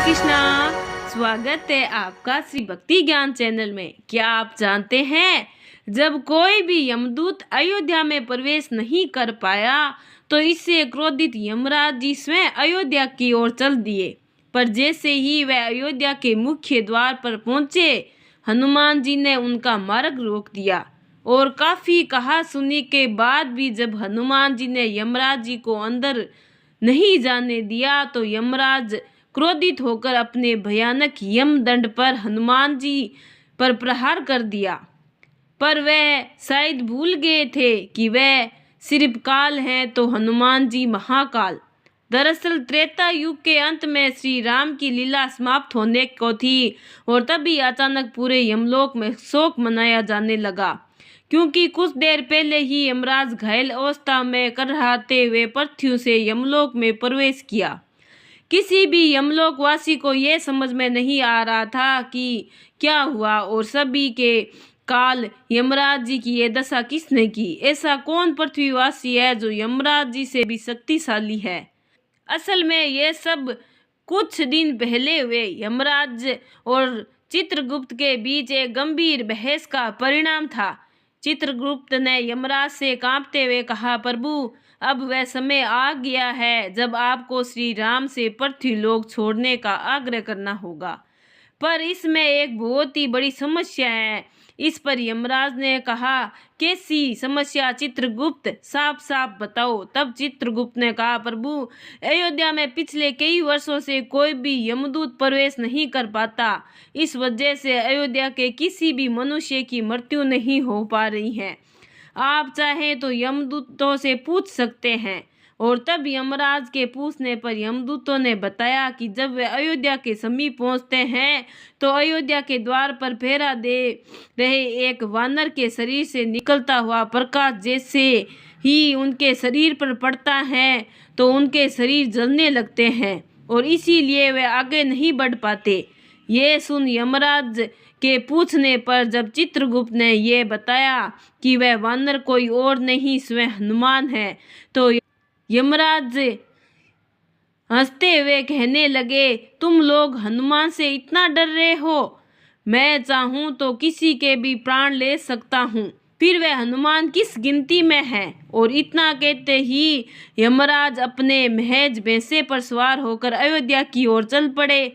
कृष्णा। स्वागत है आपका श्री भक्ति ज्ञान चैनल में। क्या आप जानते हैं, जब कोई भी यमदूत अयोध्या में प्रवेश नहीं कर पाया तो इससे क्रोधित यमराज जी स्वयं अयोध्या की ओर चल दिए। पर जैसे ही वह अयोध्या के मुख्य द्वार पर पहुंचे, हनुमान जी ने उनका मार्ग रोक दिया और काफी कहा सुनी के बाद भी जब हनुमान जी ने यमराज जी को अंदर नहीं जाने दिया तो यमराज क्रोधित होकर अपने भयानक यमदंड पर हनुमान जी पर प्रहार कर दिया। पर वह शायद भूल गए थे कि वह सिर्फ काल हैं तो हनुमान जी महाकाल। दरअसल त्रेता युग के अंत में श्री राम की लीला समाप्त होने को थी और तभी अचानक पूरे यमलोक में शोक मनाया जाने लगा, क्योंकि कुछ देर पहले ही यमराज घायल अवस्था में करहाते हुए पृथ्वी से यमलोक में प्रवेश किया। किसी भी यमलोक वासी को यह समझ में नहीं आ रहा था कि क्या हुआ और सभी के काल यमराज जी की ये दशा किसने की। ऐसा कौन पृथ्वीवासी है जो यमराज जी से भी शक्तिशाली है। असल में ये सब कुछ दिन पहले हुए यमराज और चित्रगुप्त के बीच एक गंभीर बहस का परिणाम था। चित्रगुप्त ने यमराज से कांपते हुए कहा, प्रभु अब वह समय आ गया है जब आपको श्री राम से पृथ्वीलोक छोड़ने का आग्रह करना होगा, पर इसमें एक बहुत ही बड़ी समस्या है। इस पर यमराज ने कहा, कैसी समस्या चित्रगुप्त, साफ साफ बताओ। तब चित्रगुप्त ने कहा, प्रभु अयोध्या में पिछले कई वर्षों से कोई भी यमदूत प्रवेश नहीं कर पाता। इस वजह से अयोध्या के किसी भी मनुष्य की मृत्यु नहीं हो पा रही है। आप चाहें तो यमदूतों से पूछ सकते हैं। और तब यमराज के पूछने पर यमदूतों ने बताया कि जब वे अयोध्या के समीप पहुंचते हैं तो अयोध्या के द्वार पर पहरा दे रहे एक वानर के शरीर से निकलता हुआ प्रकाश जैसे ही उनके शरीर पर पड़ता है तो उनके शरीर जलने लगते हैं और इसीलिए वे आगे नहीं बढ़ पाते। ये सुन यमराज के पूछने पर जब चित्रगुप्त ने यह बताया कि वह वानर कोई और नहीं स्वयं हनुमान है तो यमराज हंसते हुए कहने लगे, तुम लोग हनुमान से इतना डर रहे हो? मैं चाहूँ तो किसी के भी प्राण ले सकता हूँ, फिर वह हनुमान किस गिनती में है। और इतना कहते ही यमराज अपने महज भैंसे पर सवार होकर अयोध्या की ओर चल पड़े।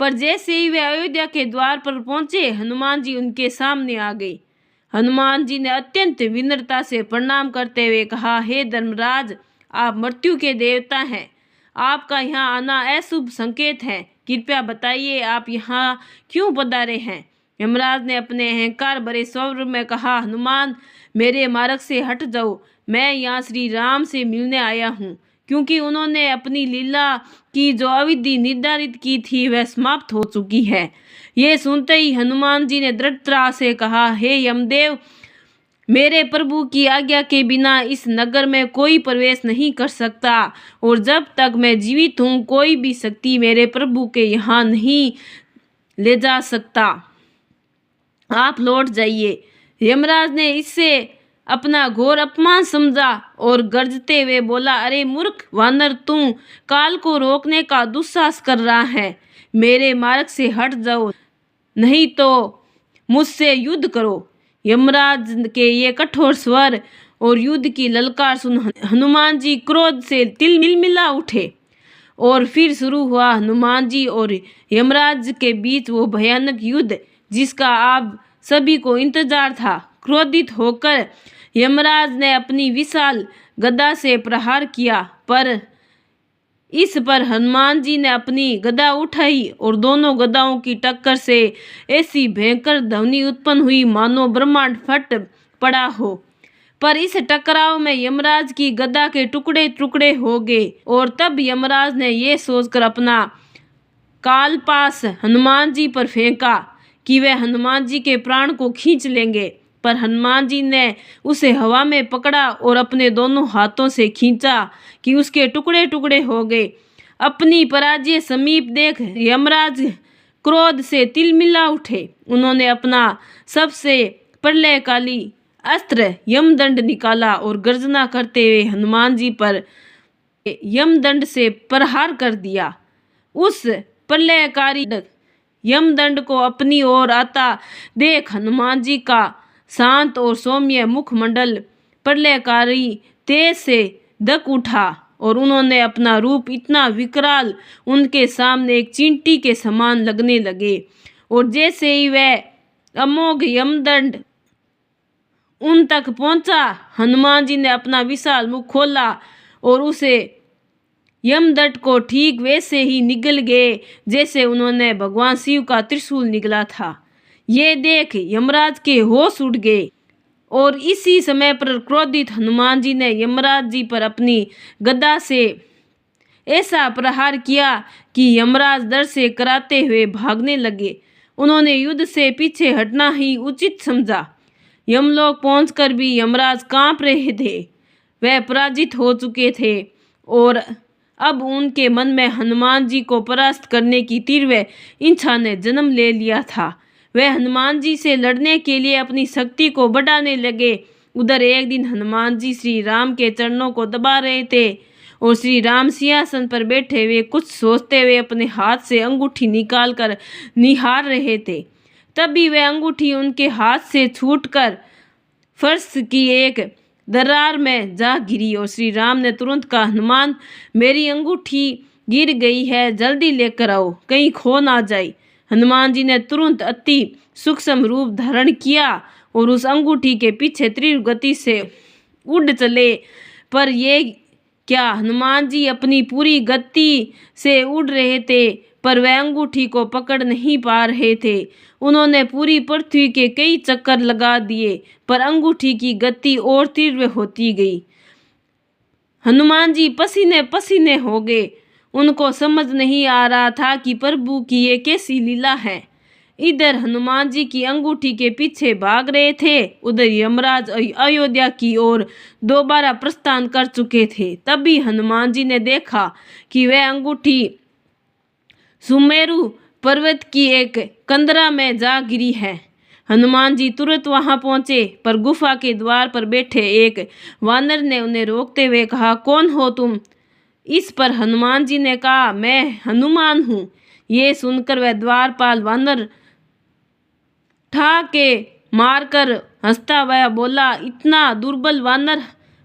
पर जैसे ही वे अयोध्या के द्वार पर पहुंचे, हनुमान जी उनके सामने आ गए। हनुमान जी ने अत्यंत विनम्रता से प्रणाम करते हुए कहा, हे धर्मराज, आप मृत्यु के देवता हैं। आपका यहाँ आना अशुभ संकेत है। कृपया बताइए आप यहाँ क्यों पधारे हैं। यमराज ने अपने अहंकार भरे स्वर में कहा, हनुमान मेरे मार्ग से हट जाओ। मैं यहाँ श्री राम से मिलने आया हूँ, क्योंकि उन्होंने अपनी लीला की जो अवधि निर्धारित की थी वह समाप्त हो चुकी है। ये सुनते ही हनुमान जी ने दृढ़ता से कहा, हे यमदेव, मेरे प्रभु की आज्ञा के बिना इस नगर में कोई प्रवेश नहीं कर सकता और जब तक मैं जीवित हूँ कोई भी शक्ति मेरे प्रभु के यहाँ नहीं ले जा सकता। आप लौट जाइए। यमराज ने इससे अपना घोर अपमान समझा और गरजते हुए बोला, अरे मूर्ख वानर, तू काल को रोकने का दुस्साहस कर रहा है। मेरे मार्ग से हट जाओ, नहीं तो मुझसे युद्ध करो। यमराज के ये कठोर स्वर और युद्ध की ललकार सुन हनुमान जी क्रोध से तिलमिला उठे और फिर शुरू हुआ हनुमान जी और यमराज के बीच वो भयानक युद्ध जिसका आप सभी को इंतजार था। क्रोधित होकर यमराज ने अपनी विशाल गदा से प्रहार किया, पर इस पर हनुमान जी ने अपनी गदा उठाई और दोनों गदाओं की टक्कर से ऐसी भयंकर ध्वनि उत्पन्न हुई मानो ब्रह्मांड फट पड़ा हो। पर इस टकराव में यमराज की गदा के टुकड़े टुकड़े हो गए और तब यमराज ने यह सोचकर अपना कालपाश हनुमान जी पर फेंका कि वे हनुमान जी के प्राण को खींच लेंगे। पर हनुमान जी ने उसे हवा में पकड़ा और अपने दोनों हाथों से खींचा कि उसके टुकड़े टुकड़े हो गए। अपनी पराजय समीप देख यमराज क्रोध से तिलमिला उठे। उन्होंने अपना सबसे प्रलयकाली अस्त्र यमदंड निकाला और गर्जना करते हुए हनुमान जी पर यमदंड से प्रहार कर दिया। उस प्रलयकारी यमदंड को अपनी ओर आता देख हनुमान जी का शांत और सौम्य मुखमंडल प्रलयकारी तेज से दक उठा और उन्होंने अपना रूप इतना विकराल उनके सामने एक चींटी के समान लगने लगे। और जैसे ही वह अमोघ यमदंड उन तक पहुंचा, हनुमान जी ने अपना विशाल मुख खोला और उसे यमदंड को ठीक वैसे ही निगल गए जैसे उन्होंने भगवान शिव का त्रिशूल निगला था। ये देख यमराज के होश उड़ गए और इसी समय पर क्रोधित हनुमान जी ने यमराज जी पर अपनी गदा से ऐसा प्रहार किया कि यमराज डर से कराते हुए भागने लगे। उन्होंने युद्ध से पीछे हटना ही उचित समझा। यमलोक पहुंचकर भी यमराज कांप रहे थे। वह पराजित हो चुके थे और अब उनके मन में हनुमान जी को परास्त करने की तीव्र इच्छा ने जन्म ले लिया था। वह हनुमान जी से लड़ने के लिए अपनी शक्ति को बढ़ाने लगे। उधर एक दिन हनुमान जी श्री राम के चरणों को दबा रहे थे और श्री राम सिंहासन पर बैठे हुए कुछ सोचते हुए अपने हाथ से अंगूठी निकालकर निहार रहे थे। तभी वह अंगूठी उनके हाथ से छूटकर फर्श की एक दरार में जा गिरी और श्री राम ने तुरंत कहा, हनुमान, मेरी अंगूठी गिर गई है, जल्दी लेकर आओ, कहीं खो ना जाए। हनुमान जी ने तुरंत अति सूक्ष्म रूप धारण किया और उस अंगूठी के पीछे तीव्र गति से उड़ चले। पर ये क्या, हनुमान जी अपनी पूरी गति से उड़ रहे थे पर वह अंगूठी को पकड़ नहीं पा रहे थे। उन्होंने पूरी पृथ्वी के कई चक्कर लगा दिए पर अंगूठी की गति और तीव्र होती गई। हनुमान जी पसीने पसीने हो गए। उनको समझ नहीं आ रहा था कि प्रभु की ये कैसी लीला है। इधर हनुमान जी की अंगूठी के पीछे भाग रहे थे, उधर यमराज अयोध्या की ओर दोबारा प्रस्थान कर चुके थे। तभी हनुमान जी ने देखा कि वह अंगूठी सुमेरु पर्वत की एक कंदरा में जा गिरी है। हनुमान जी तुरंत वहां पहुंचे पर गुफा के द्वार पर बैठे एक वानर ने उन्हें रोकते हुए कहा, कौन हो तुम? इस पर हनुमान जी ने कहा, मैं हनुमान हूँ। ये सुनकर वह द्वारपाल वानर ठा के मारकर हंसता हुआ बोला, इतना दुर्बल वानर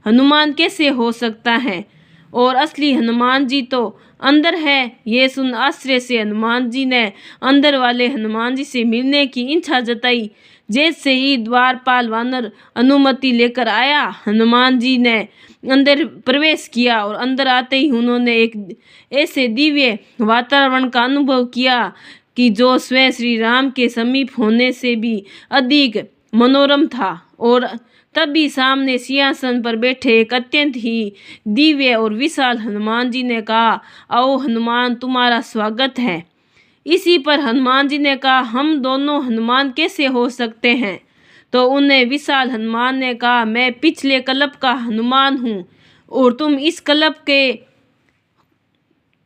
हनुमान कैसे हो सकता है? और असली हनुमान जी तो अंदर है। ये सुन आश्चर्य से हनुमान जी ने अंदर वाले हनुमान जी से मिलने की इच्छा जताई। जैसे ही द्वारपाल वानर अनुमति लेकर आया, हनुमान जी ने अंदर प्रवेश किया और अंदर आते ही उन्होंने एक ऐसे दिव्य वातावरण का अनुभव किया कि जो स्वयं श्री राम के समीप होने से भी अधिक मनोरम था। और तभी सामने सिंहासन पर बैठे एक अत्यंत ही दिव्य और विशाल हनुमान जी ने कहा, आओ हनुमान, तुम्हारा स्वागत है। इसी पर हनुमान जी ने कहा, हम दोनों हनुमान कैसे हो सकते हैं? तो उन्हें विशाल हनुमान ने कहा, मैं पिछले कल्प का हनुमान हूँ और तुम इस कल्प के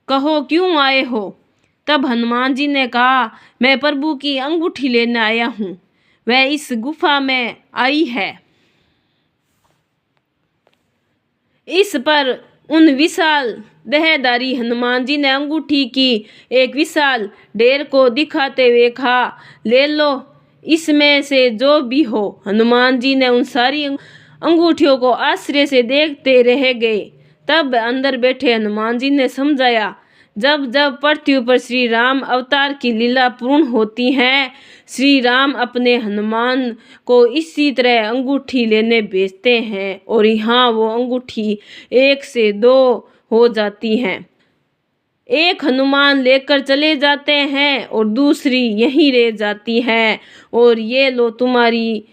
कहो क्यों आए हो? तब हनुमान जी ने कहा, मैं प्रभु की अंगूठी लेने आया हूँ, वह इस गुफा में आई है। इस पर उन विशाल देहधारी हनुमान जी ने अंगूठी की एक विशाल ढेर को दिखाते हुए कहा, ले लो, इसमें से जो भी हो। हनुमान जी ने उन सारी अंगूठियों को आश्चर्य से देखते रह गए। तब अंदर बैठे हनुमान जी ने समझाया, जब जब पृथ्वी पर श्री राम अवतार की लीला पूर्ण होती है, श्री राम अपने हनुमान को इसी तरह अंगूठी लेने भेजते हैं और यहाँ वो अंगूठी 1 से 2 हो जाती हैं। एक हनुमान लेकर चले जाते हैं और दूसरी यहीं रह जाती है, और ये लो तुम्हारी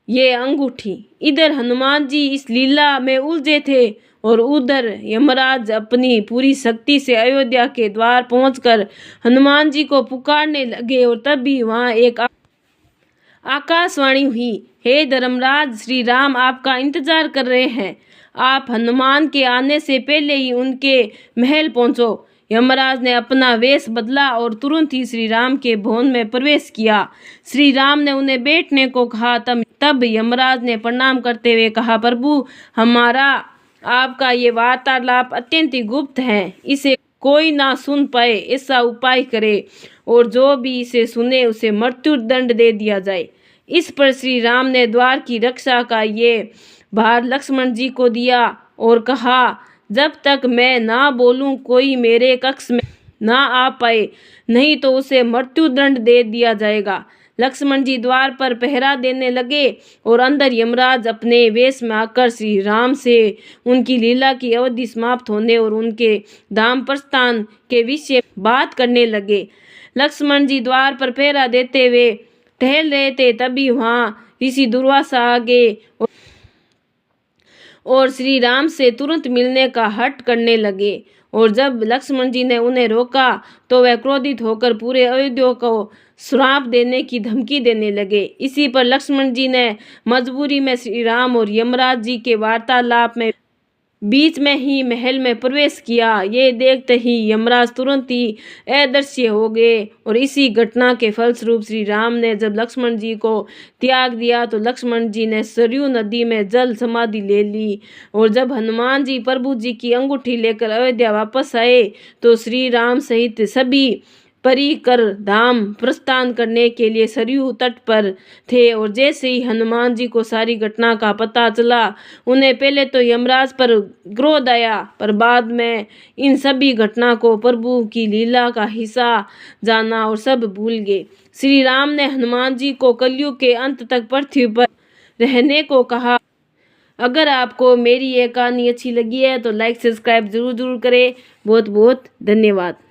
ये अंगूठी। इधर हनुमान जी इस लीला में उलझे थे और उधर यमराज अपनी पूरी शक्ति से अयोध्या के द्वार पहुंचकर हनुमान जी को पुकारने लगे। और तभी वहां एक आकाशवाणी हुई, हे धर्मराज, श्री राम आपका इंतजार कर रहे हैं। आप हनुमान के आने से पहले ही उनके महल पहुंचो। यमराज ने अपना वेश बदला और तुरंत ही श्री राम के भवन में प्रवेश किया। श्री राम ने उन्हें बैठने को कहा। तब यमराज ने प्रणाम करते हुए कहा, प्रभु, हमारा आपका ये वार्तालाप अत्यंत ही गुप्त है, इसे कोई ना सुन पाए ऐसा उपाय करे, और जो भी इसे सुने उसे मृत्यु दंड दे दिया जाए। इस पर श्री राम ने द्वार की रक्षा का ये भार लक्ष्मण जी को दिया और कहा, जब तक मैं ना बोलूं कोई मेरे कक्ष में ना आ पाए, नहीं तो उसे मृत्यु दंड दे दिया जाएगा। लक्ष्मण जी द्वार पर पहरा देने लगे और अंदर यमराज अपने वेश में आकर श्री राम से उनकी लीला की अवधि समाप्त होने और उनके धाम प्रस्थान के विषय बात करने लगे। लक्ष्मण जी द्वार पर पहरा देते हुए टहल रहे थे, तभी वहाँ ऋषि दुर्वासा आ गए और श्री राम से तुरंत मिलने का हठ करने लगे। और जब लक्ष्मण जी ने उन्हें रोका तो वह क्रोधित होकर पूरे अयोध्या को श्राप देने की धमकी देने लगे। इसी पर लक्ष्मण जी ने मजबूरी में श्री राम और यमराज जी के वार्तालाप में बीच में ही महल में प्रवेश किया। ये देखते ही यमराज तुरंत ही अदृश्य हो गए और इसी घटना के फलस्वरूप श्री राम ने जब लक्ष्मण जी को त्याग दिया तो लक्ष्मण जी ने सरयू नदी में जल समाधि ले ली। और जब हनुमान जी प्रभु जी की अंगूठी लेकर अयोध्या वापस आए तो श्री राम सहित सभी परिकर धाम प्रस्थान करने के लिए सरयू तट पर थे। और जैसे ही हनुमान जी को सारी घटना का पता चला, उन्हें पहले तो यमराज पर क्रोध आया, पर बाद में इन सभी घटना को प्रभु की लीला का हिस्सा जाना और सब भूल गए। श्री राम ने हनुमान जी को कलयुग के अंत तक पृथ्वी पर रहने को कहा। अगर आपको मेरी ये कहानी अच्छी लगी है तो लाइक सब्सक्राइब जरूर करें। बहुत बहुत धन्यवाद।